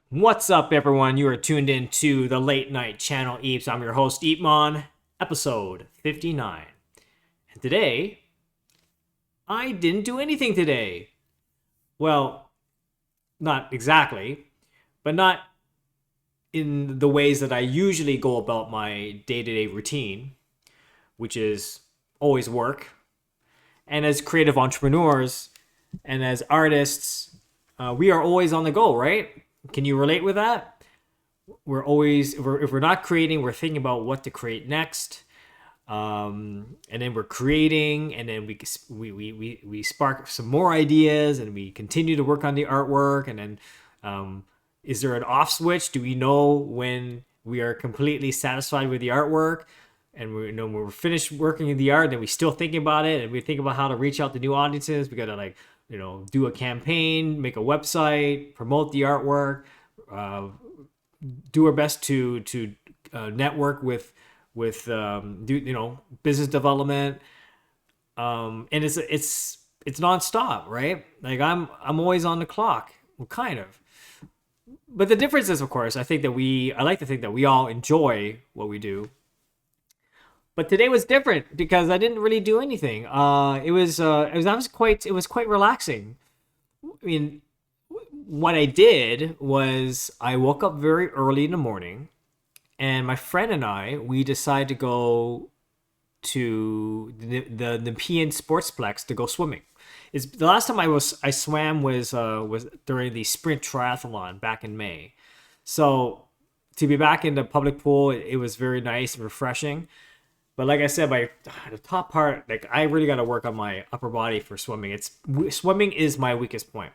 What's up, everyone? You are tuned in to the Late Night Channel Eeps. I'm your host, EEPMON, episode 59. And today, I didn't do anything today. Well, not exactly, but not in the ways that I usually go about my day to day routine, which is always work. And as creative entrepreneurs and as artists, we are always on the go, right? Can you relate with that? We're always if we're not creating, we're thinking about what to create next, and then we're creating, and then we spark some more ideas, and we continue to work on the artwork, and then is there an off switch? Do we know when we are completely satisfied with the artwork? And we know when we're finished working in the art, then we still thinking about it, and we think about how to reach out to new audiences. We gotta do a campaign, make a website, promote the artwork, uh, do our best to network with business development, and it's nonstop, right? Like I'm always on the clock, well, kind of. But the difference is, of course, I like to think that we all enjoy what we do. But today was different because I didn't really do anything. It was quite relaxing. I mean, what I did was I woke up very early in the morning, and my friend and we decided to go to the Nepean Sportsplex to go swimming. It's the last time I swam was during the sprint triathlon back in May. So to be back in the public pool, it was very nice and refreshing. But like I said, the top part, like I really got to work on my upper body for swimming. Swimming is my weakest point.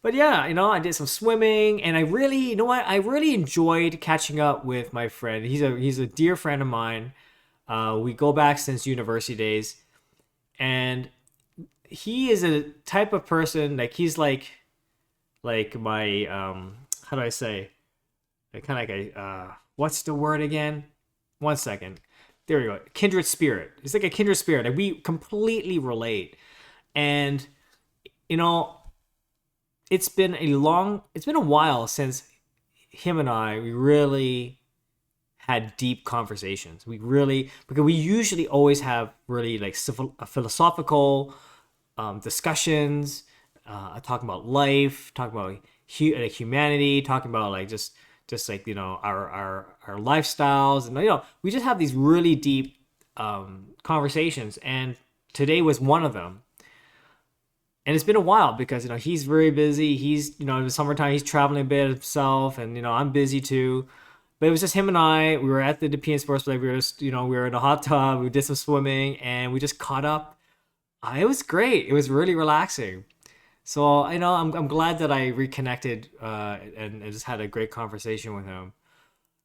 But yeah, I did some swimming, and I really, I really enjoyed catching up with my friend. He's a dear friend of mine. We go back since university days, and he is a type of person like he's like my how do I say, like kind of like a what's the word again? One second. There we go. Kindred spirit. It's like a kindred spirit. Like we completely relate, and you know it's been a while since him and we really had deep conversations. Because we usually always have really like philosophical discussions, talking about life, talking about humanity, talking about like just like our lifestyles, and we just have these really deep conversations. And today was one of them. And it's been a while because he's very busy. He's in the summertime he's traveling a bit himself, and I'm busy too. But it was just him and We were at the Nepean Sports Play. We were just we were in a hot tub. We did some swimming, and we just caught up. It was great. It was really relaxing. So I'm glad that I reconnected, and just had a great conversation with him.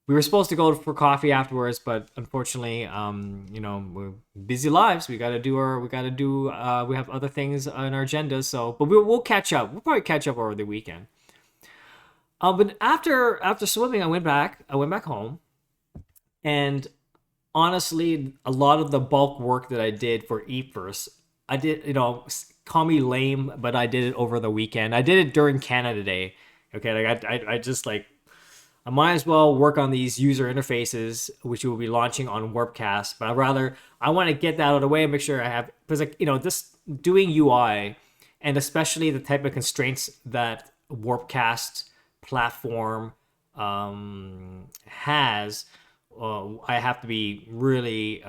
We were supposed to go for coffee afterwards, but unfortunately, we're busy lives. We have other things on our agenda. So, but we'll catch up. We'll probably catch up over the weekend. But after swimming, I went back home, and honestly, a lot of the bulk work that I did for Eepverse, I did, call me lame, but I did it over the weekend. I did it during Canada Day. Okay, like I just like I might as well work on these user interfaces, which we will be launching on Warpcast. But I want to get that out of the way and make sure I have, because this doing UI, and especially the type of constraints that Warpcast platform has, I have to be really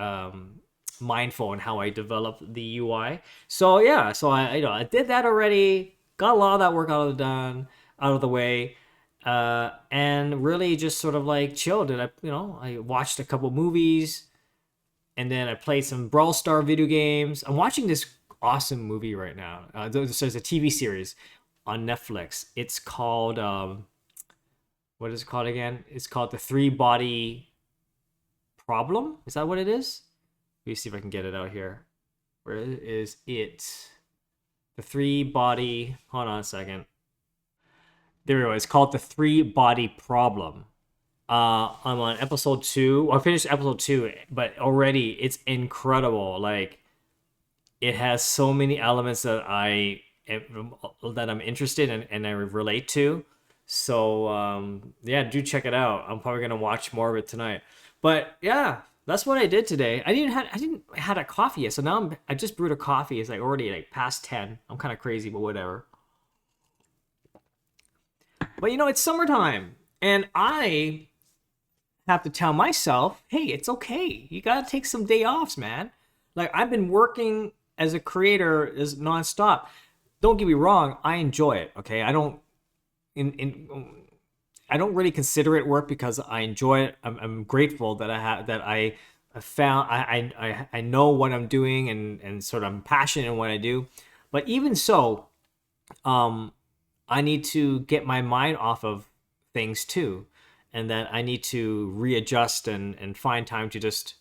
mindful in how I develop the UI. So yeah, so I did that already. Got a lot of that work out of the way. And really just sort of like chilled. And I watched a couple movies, and then I played some Brawl Star video games. I'm watching this awesome movie right now. There's a TV series on Netflix. It's called what is it called again? It's called The Three Body Problem. Is that what it is? Let me see if I can get it out here. Where is it? The Three Body. Hold on a second. There we go. It's called The Three Body Problem. I'm on episode 2. I finished episode 2, but already it's incredible. Like, it has so many elements that I'm interested in and I relate to. So yeah, do check it out. I'm probably gonna watch more of it tonight. But yeah, that's what I did today. I didn't had a coffee yet, so now I just brewed a coffee. It's like already like past 10. I'm kind of crazy, but whatever. But it's summertime, and I have to tell myself, hey, it's okay. You gotta take some day offs, man. Like I've been working as a creator is nonstop. Don't get me wrong, I enjoy it. Okay, in I don't really consider it work because I enjoy it. I'm grateful that I found I know what I'm doing, and sort of I'm passionate in what I do. But even so, um, I need to get my mind off of things too, and that I need to readjust and find time to just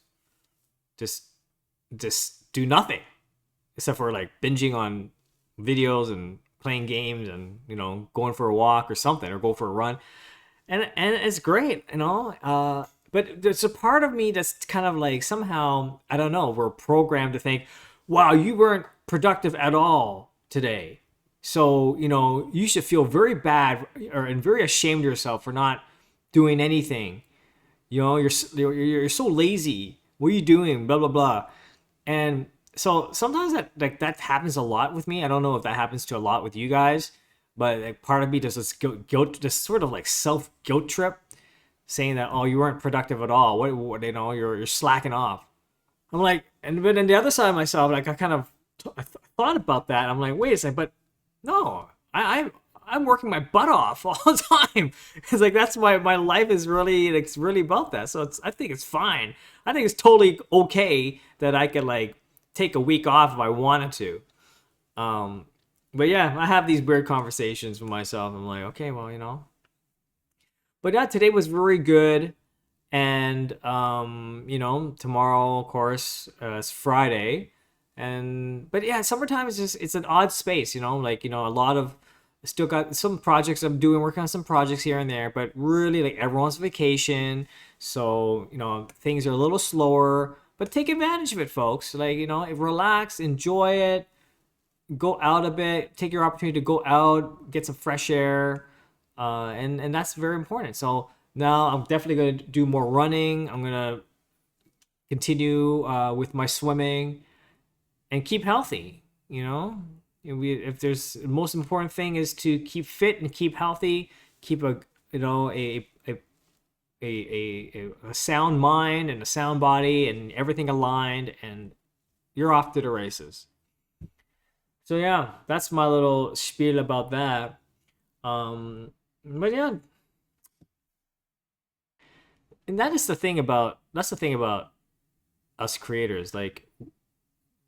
just do nothing except for like binging on videos and playing games and going for a walk or something or go for a run, and it's great, but there's a part of me that's kind of like somehow I don't know, we're programmed to think, wow, you weren't productive at all today, so you should feel very bad and very ashamed of yourself for not doing anything. You're so lazy. What are you doing? Blah blah blah. And so sometimes that happens a lot with me. I don't know if that happens to a lot with you guys, but like part of me does this guilt, this sort of like self guilt trip, saying that, oh, you weren't productive at all. What you're slacking off. I'm like, but on the other side of myself, like I kind of I thought about that. I'm like, wait a second, but no, I'm working my butt off all the time. It's like that's my life is really, like, it's really about that. So I think it's fine. I think it's totally okay that I could like take a week off if I wanted to. Um, but yeah, I have these weird conversations with myself. I'm like, okay, well, But yeah, today was very good, and tomorrow, of course, it's Friday, and but yeah, summertime is just it's an odd space, like a lot of still got some projects I'm doing, working on some projects here and there, but really like everyone's vacation, so things are a little slower. But take advantage of it, folks. Like relax, enjoy it, go out a bit, take your opportunity to go out, get some fresh air, and that's very important. So now I'm definitely going to do more running. I'm going to continue with my swimming and keep healthy. If there's the most important thing is to keep fit and keep healthy, keep a sound mind and a sound body and everything aligned, and you're off to the races. So yeah, that's my little spiel about that. But yeah, and that's the thing about us creators. Like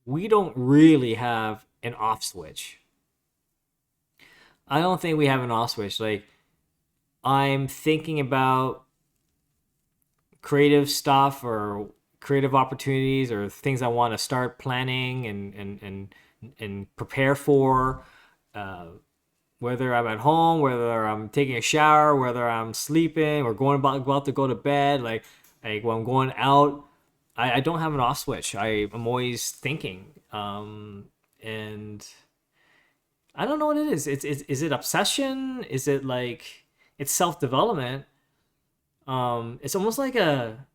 we don't really have an off switch. I don't think we have an off switch. Like I'm thinking about creative stuff or creative opportunities or things I want to start planning and prepare for. Uh, whether I'm at home, whether I'm taking a shower, whether I'm sleeping or about to go to bed, like when I'm going out, I don't have an off switch. I'm always thinking, and I don't know what it is. Is it obsession? Is it like it's self development? It's almost like a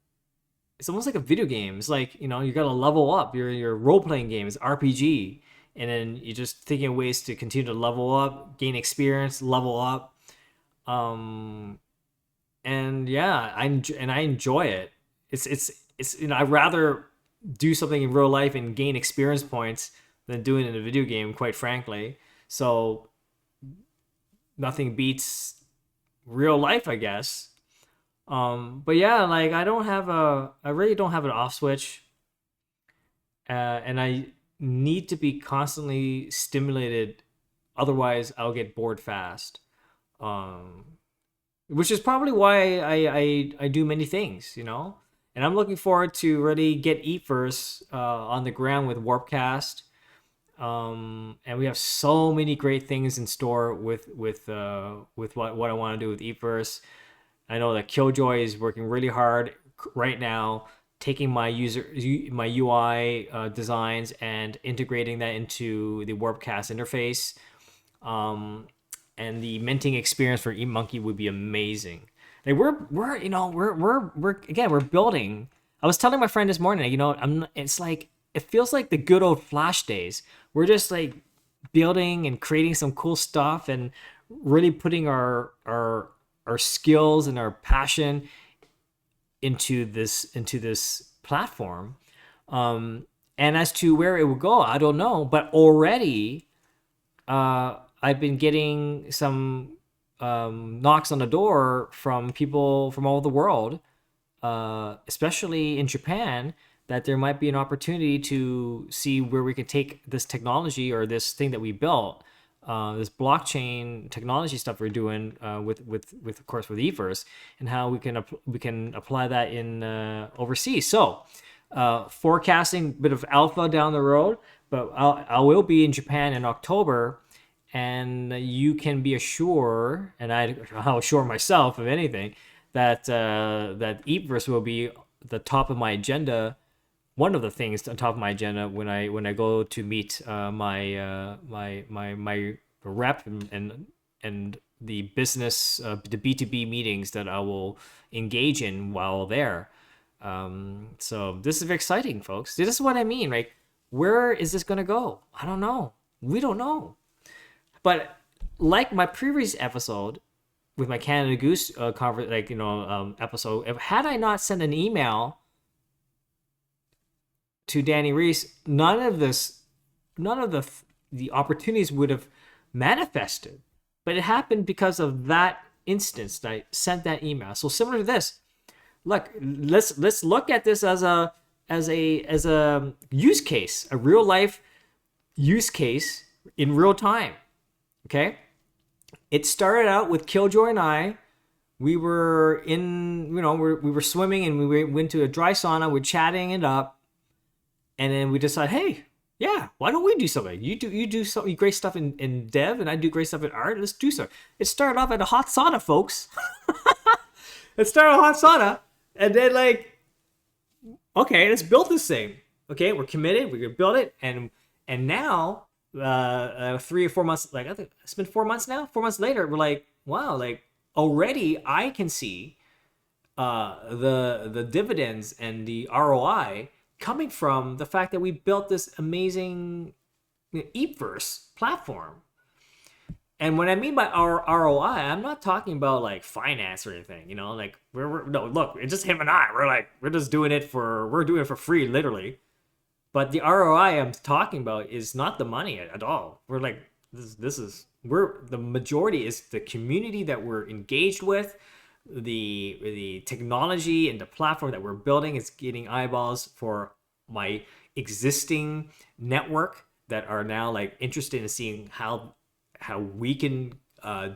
video game. It's like you got to level up. Your role playing game is RPG, and then you're just thinking of ways to continue to level up, gain experience, level up. Um, and yeah, I enjoy it. It's I'd rather do something in real life and gain experience points than doing it in a video game, quite frankly. So nothing beats real life, I guess. But yeah, like I really don't have an off switch, and I need to be constantly stimulated, otherwise I'll get bored fast. Um, which is probably why I do many things, And I'm looking forward to really get Eat First on the ground with Warpcast. And we have so many great things in store with what I want to do with Eat First. I know that Killjoy is working really hard right now, taking my UI designs and integrating that into the Warpcast interface. Um, and the minting experience for eMonkey would be amazing. Like we're you know we're again we're building. I was telling my friend this morning, you know, it's like it feels like the good old Flash days. We're just like building and creating some cool stuff and really putting our skills and our passion into this platform. And as to where it will go, I don't know. But already, I've been getting some knocks on the door from people from all over the world, especially in Japan, that there might be an opportunity to see where we can take this technology or this thing that we built, this blockchain technology stuff we're doing with of course with Everse, and how we can apply that in overseas. So forecasting a bit of alpha down the road, but I will be in Japan in October, and you can be assured, and I'll assure myself, if anything, that that Everse will be the top of my agenda. One of the things on top of my agenda when I go to meet my rep and the business the B2B meetings that I will engage in while there. So this is very exciting, folks. This is what I mean. Like, where is this gonna go? I don't know. We don't know. But like my previous episode with my Canada Goose episode, had I not sent an email to Danny Reese, none of the opportunities would have manifested. But it happened because of that instance that I sent that email. So similar to this, look, let's look at this as a use case, a real life use case in real time. Okay, it started out with Killjoy and I. We were in, we were swimming and we went to a dry sauna. We're chatting it up, and then we decided, hey, yeah, why don't we do something? You do some great stuff in dev, and I do great stuff in art. Let's do so. It started off at a hot sauna, folks. It started a hot sauna, and then okay, let's build this thing. Okay, we're committed. We're gonna build it, and now 3 or 4 months, I think it's been 4 months now. 4 months later, we're like, wow, already I can see the dividends and the ROI coming from the fact that we built this amazing Everse platform. And what I mean by our ROI, I'm not talking about finance or anything. No, look, it's just him and I. We're just doing it for free, literally. But the ROI I'm talking about is not the money at all. We're the majority is the community that we're engaged with, the technology and the platform that we're building is getting eyeballs for my existing network that are now interested in seeing how we can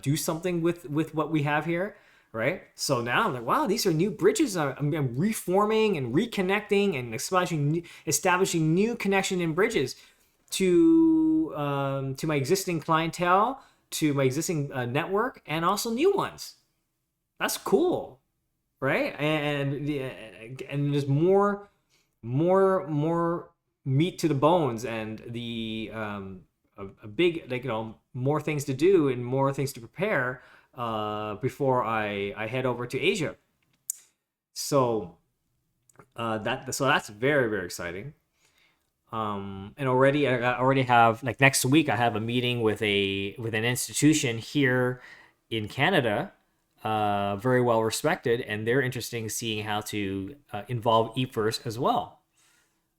do something with what we have here. Right. So now I'm like, wow, these are new bridges. I'm reforming and reconnecting and establishing new connection and bridges to my existing clientele, to my existing network, and also new ones. That's cool, right? And there's more meat to the bones, and the a big more things to do and more things to prepare before I head over to Asia. So that's very, very exciting. And I already have next week I have a meeting with an institution here in Canada, very well respected, and they're interested in seeing how to involve Everse as well.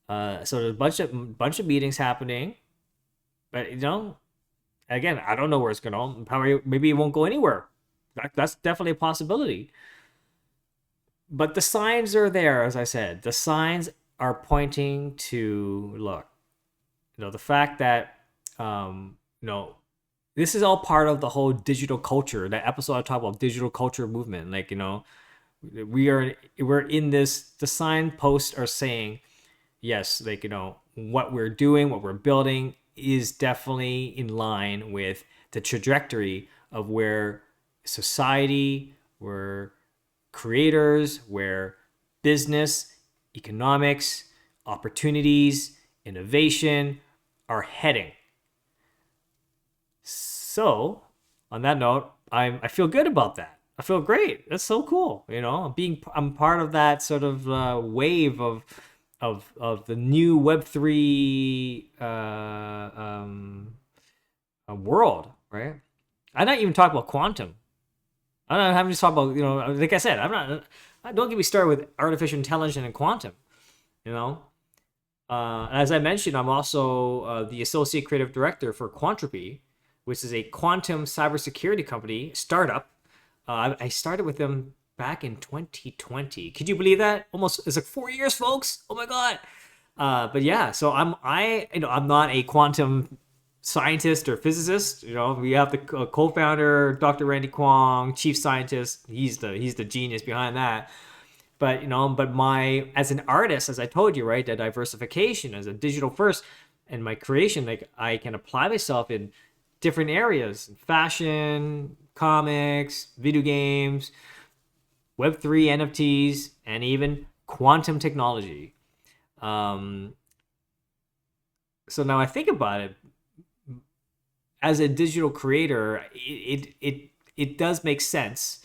So there's a bunch of meetings happening, but again, I don't know where it's going. Probably, maybe it won't go anywhere. That's definitely a possibility. But the signs are there, as I said. The signs are pointing to the fact that this is all part of the whole digital culture. That episode I talked about digital culture movement. We're in this. The signposts are saying, yes, what we're doing, what we're building is definitely in line with the trajectory of where society, where creators, where business, economics, opportunities, innovation are heading. So on that note, I feel good about that. I feel great. That's so cool. I'm part of that sort of wave of the new Web3 world, right? I'm not even talking about quantum. I'm not having to talk about, like I said, I'm not. Don't get me started with artificial intelligence and quantum. You know, as I mentioned, I'm also the associate creative director for Quantropy, which is a quantum cybersecurity company startup. I started with them back in 2020. Could you believe that? Almost, it's like 4 years, folks. Oh my god. But yeah, so I'm not a quantum scientist or physicist. We have the co-founder, Dr. Randy Kwong, chief scientist. He's the genius behind that. But my as an artist, as I told you, right, the diversification as a digital first, and my creation, like I can apply myself in different areas: fashion, comics, video games, Web3, NFTs, and even quantum technology. Um, so now I think about it, as a digital creator, it does make sense,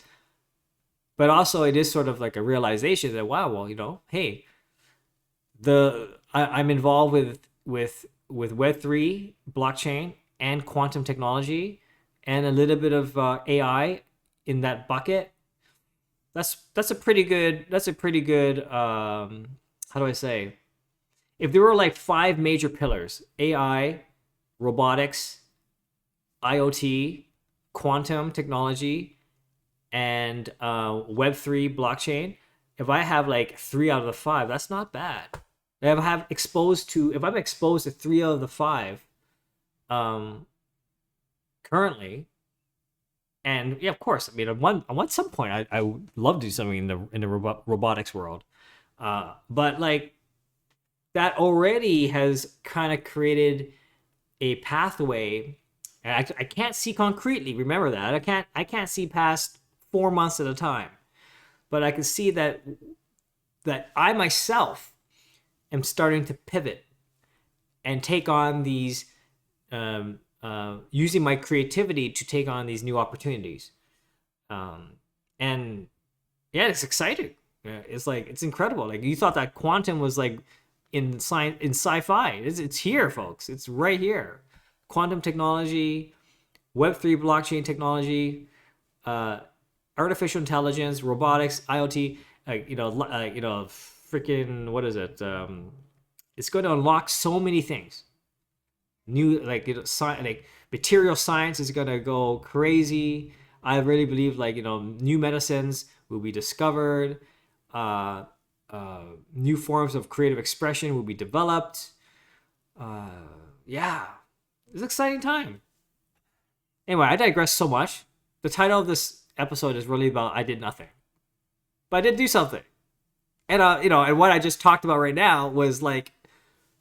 but also it is sort of like a realization that, wow, well, hey, I'm involved with Web3, blockchain, and quantum technology, and a little bit of AI in that bucket. That's a pretty good how do I say, if there were like five major pillars: AI, robotics, IoT, quantum technology, and Web3 blockchain. If I have like 3 out of the 5, that's not bad. If I'm exposed to 3 out of the 5 currently, and yeah, of course, I mean, at some point, I would love to do something in the robotics world, but like that already has kind of created a pathway. I can't see concretely. Remember that I can't see past 4 months at a time, but I can see that I myself am starting to pivot and take on these, using my creativity to take on these new opportunities, and yeah, it's exciting. It's like, it's incredible. Like, you thought that quantum was like in science, in sci-fi. It's here, folks. It's right here. Quantum technology, Web3 blockchain technology, artificial intelligence, robotics, IoT, freaking, what is it? It's going to unlock so many things. New, like, like material science is going to go crazy. I really believe, like, new medicines will be discovered. New forms of creative expression will be developed. Yeah, it's an exciting time. Anyway, I digress so much. The title of this episode is really about I did nothing, but I did do something. And and what I just talked about right now was like,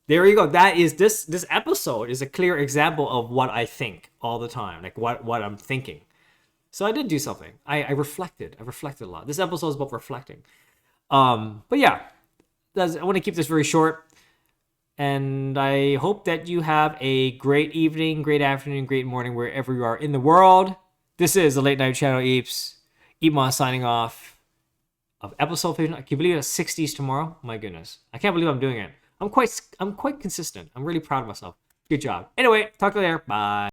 there you go. That is this episode is a clear example of what I think all the time, like what I'm thinking. So I did do something. I reflected. I reflected a lot. This episode is about reflecting. But yeah, I want to keep this very short. And I hope that you have a great evening, great afternoon, great morning, wherever you are in the world. This is the Late Night Channel Eeps. EEPMON signing off of episode 59. Can you believe it's 60s tomorrow? My goodness. I can't believe I'm doing it. I'm quite consistent. I'm really proud of myself. Good job. Anyway, talk to you later. Bye.